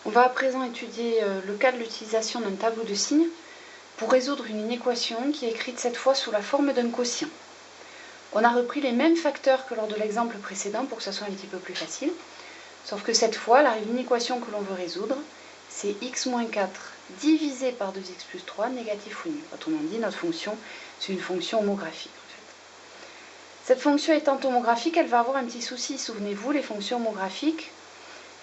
On va à présent étudier le cas de l'utilisation d'un tableau de signes pour résoudre une inéquation qui est écrite cette fois sous la forme d'un quotient. On a repris les mêmes facteurs que lors de l'exemple précédent pour que ça soit un petit peu plus facile, sauf que cette fois, l'inéquation que l'on veut résoudre, c'est x-4 divisé par 2x plus 3, négatif ou nul. Autrement dit, notre fonction, c'est une fonction homographique. Cette fonction étant homographique, elle va avoir un petit souci. Souvenez-vous, les fonctions homographiques,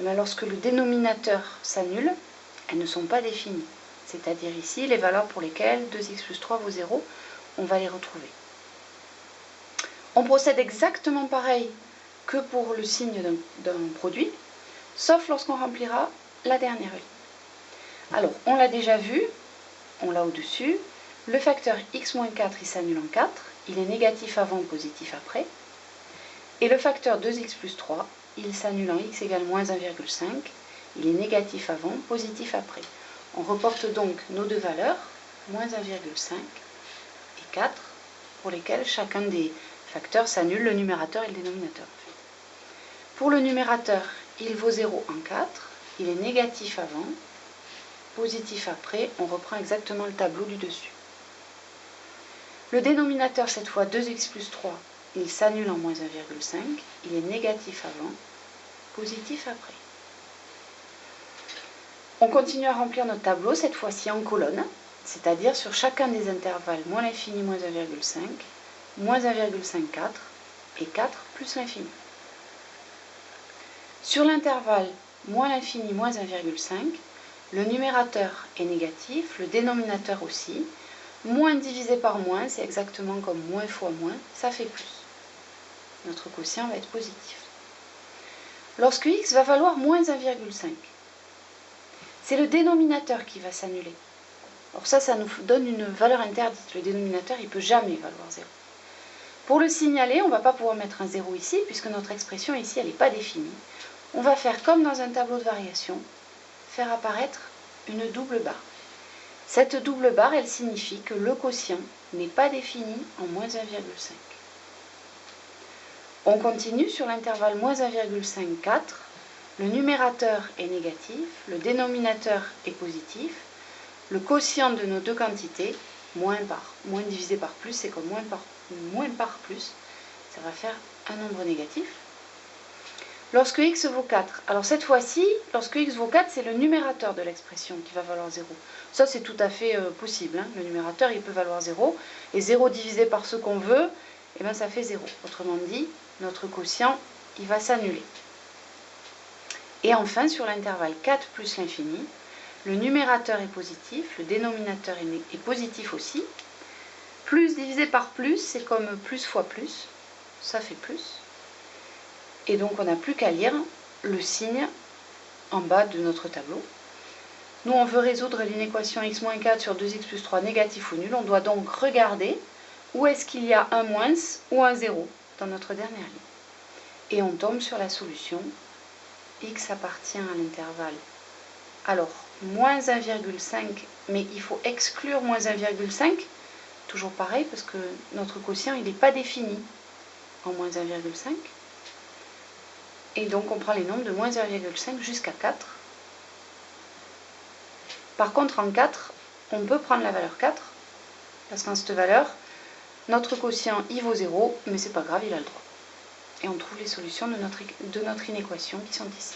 lorsque le dénominateur s'annule, elles ne sont pas définies. C'est-à-dire ici, les valeurs pour lesquelles 2x plus 3 vaut 0, on va les retrouver. On procède exactement pareil que pour le signe d'un produit, sauf lorsqu'on remplira la dernière ligne. Alors, on l'a déjà vu, on l'a au-dessus, le facteur x-4, il s'annule en 4, il est négatif avant, positif après, et le facteur 2x plus 3, il s'annule en x égale moins 1,5, il est négatif avant, positif après. On reporte donc nos deux valeurs, moins 1,5 et 4, pour lesquelles chacun des facteurs s'annule, le numérateur et le dénominateur. Pour le numérateur, il vaut 0 en 4, il est négatif avant, positif après, on reprend exactement le tableau du dessus. Le dénominateur, cette fois 2x plus 3, il s'annule en moins 1,5, il est négatif avant, positif après. On continue à remplir notre tableau, cette fois-ci en colonne, c'est-à-dire sur chacun des intervalles moins l'infini moins 1,5, moins 1,5, 4 et 4 plus l'infini. Sur l'intervalle moins l'infini moins 1,5, le numérateur est négatif, le dénominateur aussi. Moins divisé par moins, c'est exactement comme moins fois moins, ça fait plus. Notre quotient va être positif. Lorsque x va valoir moins 1,5, c'est le dénominateur qui va s'annuler. Alors ça nous donne une valeur interdite. Le dénominateur, il ne peut jamais valoir 0. Pour le signaler, on ne va pas pouvoir mettre un 0 ici, puisque notre expression ici, elle n'est pas définie. On va faire comme dans un tableau de variation, faire apparaître une double barre. Cette double barre, elle signifie que le quotient n'est pas défini en moins 1,5. On continue sur l'intervalle moins 1,5, 4. Le numérateur est négatif, le dénominateur est positif. Le quotient de nos deux quantités, moins divisé par plus, c'est comme moins par plus, ça va faire un nombre négatif. Lorsque x vaut 4, alors cette fois-ci, lorsque x vaut 4, c'est le numérateur de l'expression qui va valoir 0. Ça, c'est tout à fait possible. Le numérateur, il peut valoir 0. Et 0 divisé par ce qu'on veut, eh bien, ça fait 0. Autrement dit, notre quotient, il va s'annuler. Et enfin, sur l'intervalle 4 plus l'infini, le numérateur est positif, le dénominateur est positif aussi. Plus divisé par plus, c'est comme plus fois plus. Ça fait plus. Et donc, on n'a plus qu'à lire le signe en bas de notre tableau. Nous, on veut résoudre l'inéquation x-4 sur 2x plus 3 négatif ou nul. On doit donc regarder où est-ce qu'il y a un moins ou un 0 dans notre dernière ligne. Et on tombe sur la solution. X appartient à l'intervalle. Alors, moins 1,5, mais il faut exclure moins 1,5. Toujours pareil, parce que notre quotient, il n'est pas défini en moins 1,5. Et donc, on prend les nombres de moins 1,5 jusqu'à 4. Par contre, en 4, on peut prendre la valeur 4, parce qu'en cette valeur, notre quotient, il vaut 0, mais c'est pas grave, il a le droit. Et on trouve les solutions de notre inéquation qui sont ici.